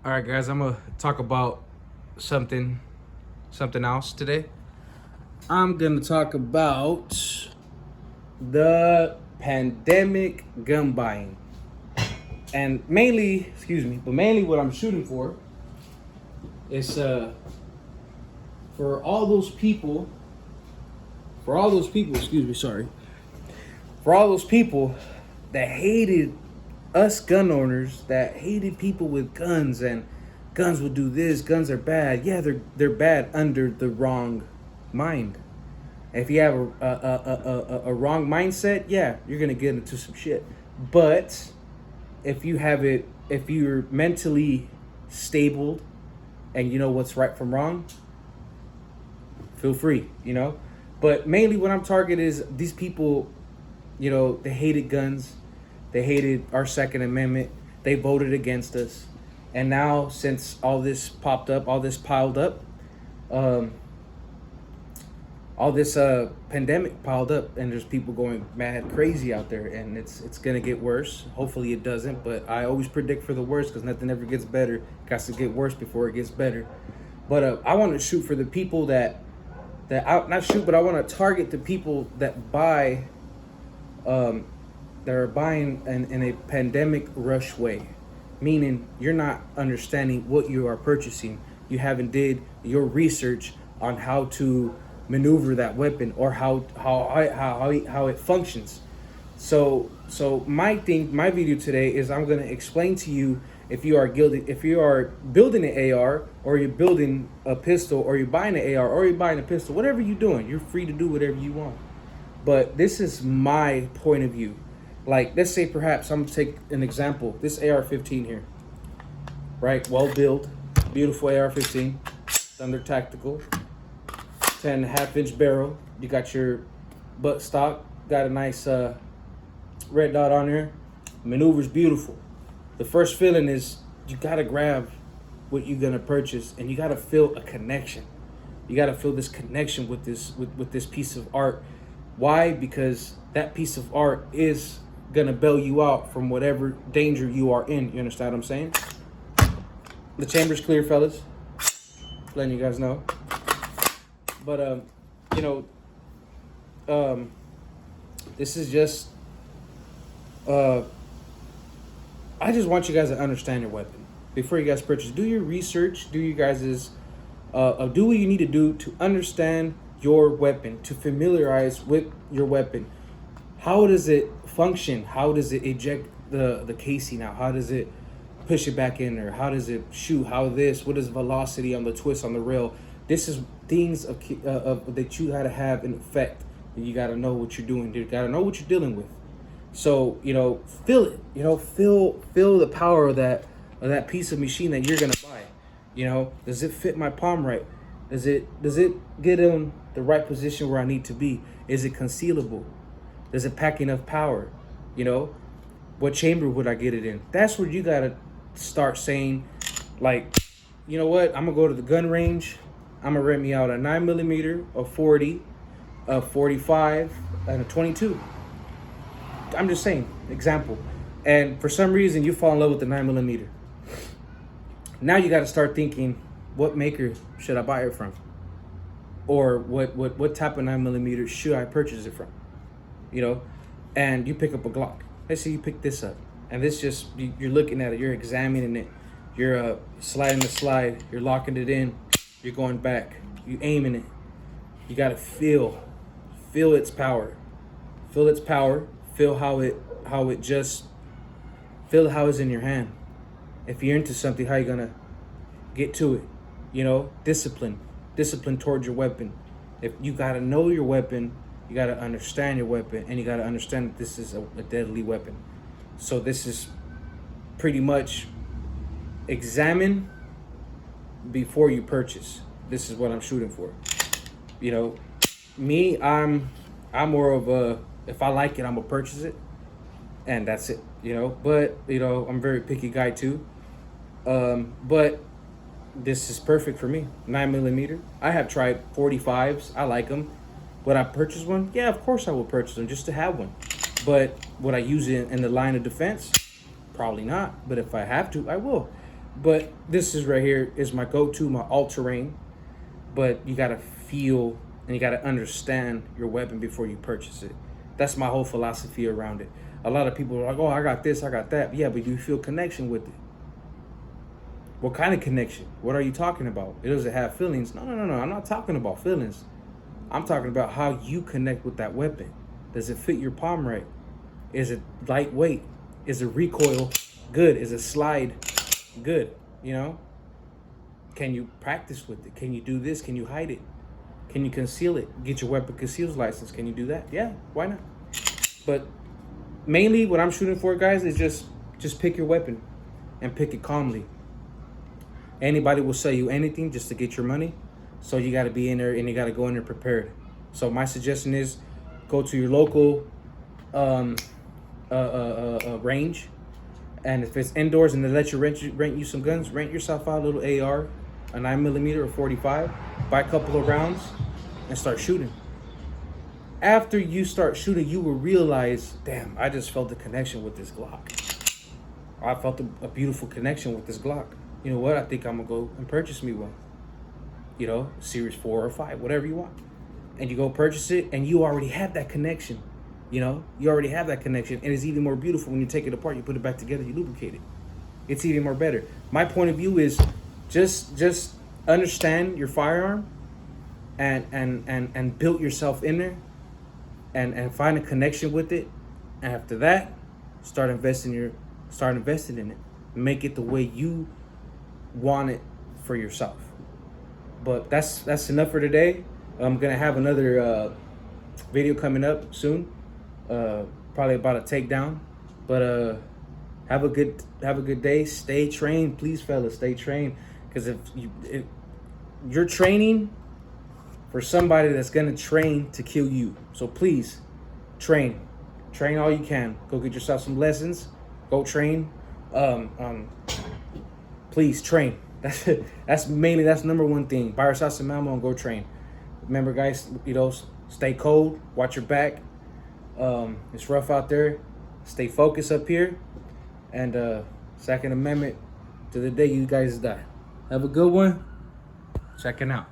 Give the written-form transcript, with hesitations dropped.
All right, guys, I'm gonna talk about something else today. I'm gonna talk about the pandemic gun buying, and mainly, but mainly what I'm shooting for is for all those people, for all those people that hated us gun owners, that hated people with guns, and guns will do this, guns are bad. Yeah, they're bad under the wrong mind. If you have a wrong mindset, yeah, you're gonna get into some shit. But if you're mentally stable and you know what's right from wrong, feel free, But mainly what I'm targeting is these people, they hated guns. They hated our Second Amendment. They voted against us. And now, since all this popped up, all this piled up, all this pandemic piled up, and there's people going mad crazy out there, and it's gonna get worse. Hopefully it doesn't, but I always predict for the worst because nothing ever gets better. It has to get worse before it gets better. But I want to shoot for the people but I want to target the people that buy, that are buying in a pandemic rush way, meaning you're not understanding what you are purchasing. You haven't did your research on how to maneuver that weapon or how it functions. So my video today is I'm gonna explain to you if you are building an AR, or you're building a pistol, or you're buying an AR, or you're buying a pistol, whatever you're doing, you're free to do whatever you want. But this is my point of view. Like, let's say perhaps I'm gonna take an example. This AR-15 here, right? Well built, beautiful AR-15, Thunder Tactical, 10.5-inch barrel. You got your butt stock, got a nice red dot on there. Maneuver's beautiful. The first feeling is you gotta grab what you're gonna purchase, and you gotta feel a connection. You gotta feel this connection with this piece of art. Why? Because that piece of art is gonna bail you out from whatever danger you are in. You understand what I'm saying? The chamber's clear, fellas. Letting you guys know. But this is just I just want you guys to understand your weapon before you guys purchase. Do your research. Do you guys' do what you need to do to understand your weapon, to familiarize with your weapon. How does it function? How does it eject the casing out? How does it push it back in there? How does it shoot? What is velocity on the twist on the rail? This is things that you gotta have in effect. You gotta know what you're doing. You gotta know what you're dealing with. So, feel it. Feel the power of that piece of machine that you're gonna buy. Does it fit my palm right? Does it get in the right position where I need to be? Is it concealable? Does it pack enough power? What chamber would I get it in? That's where you gotta start saying, like, you know what? I'm gonna go to the gun range. I'm gonna rent me out a 9mm, a 40, a 45, and a 22. I'm just saying, example. And for some reason, you fall in love with the 9mm. Now you got to start thinking, what maker should I buy it from? Or what type of 9mm should I purchase it from? And you pick up a Glock. Let's say you pick this up. And this just, you're looking at it, you're examining it. You're sliding the slide, you're locking it in, you're going back, you aiming it. You got to feel its power. Feel its power. Feel how it's in your hand. If you're into something, how you gonna get to it? Discipline towards your weapon. If you gotta know your weapon, you gotta understand your weapon, and you gotta understand that this is a deadly weapon. So this is pretty much examine before you purchase. This is what I'm shooting for. You know, me, I'm more of a, if I like it, I'm gonna purchase it, and that's it. You know, but you know, I'm a very picky guy too. But this is perfect for me. 9mm. I have tried 45s. I like them. Would I purchase one? Yeah, of course I will purchase them just to have one. But would I use it in the line of defense? Probably not. But if I have to, I will. But this is right here is my go-to, my all-terrain. But you gotta feel and you gotta understand your weapon before you purchase it. That's my whole philosophy around it. A lot of people are like, oh, I got this, I got that. Yeah, but do you feel connection with it? What kind of connection? What are you talking about? It doesn't have feelings. No. I'm not talking about feelings. I'm talking about how you connect with that weapon. Does it fit your palm right? Is it lightweight? Is it recoil good? Is it slide good? You know? Can you practice with it? Can you do this? Can you hide it? Can you conceal it? Get your weapon conceals license. Can you do that? Yeah, why not? But mainly what I'm shooting for, guys, is just pick your weapon and pick it calmly. Anybody will sell you anything just to get your money. So you got to be in there and you got to go in there prepared. So my suggestion is go to your local range. And if it's indoors and they let you rent you some guns, rent yourself out a little AR, a 9mm or 45, buy a couple of rounds and start shooting. After you start shooting, you will realize, damn, I just felt a connection with this Glock. I felt a beautiful connection with this Glock. You know what? I think I'm gonna go and purchase me one. You know, Series 4 or 5, whatever you want. And you go purchase it and you already have that connection. You know, you already have that connection. And it's even more beautiful when you take it apart, you put it back together, you lubricate it. It's even more better. My point of view is just understand your firearm and build yourself in there and find a connection with it. And after that, start investing in it. Make it the way you want it for yourself. But that's enough for today. I'm gonna have another video coming up soon, probably about a takedown. But have a good day. Stay trained, please, fellas. Stay trained, because if you're training for somebody that's gonna train to kill you, so please train all you can. Go get yourself some lessons. Go train. Please train. That's number one thing. Buy yourself some ammo and go train. Remember, guys, you know, stay cold. Watch your back. It's rough out there. Stay focused up here. And Second Amendment to the day you guys die. Have a good one. Checking out.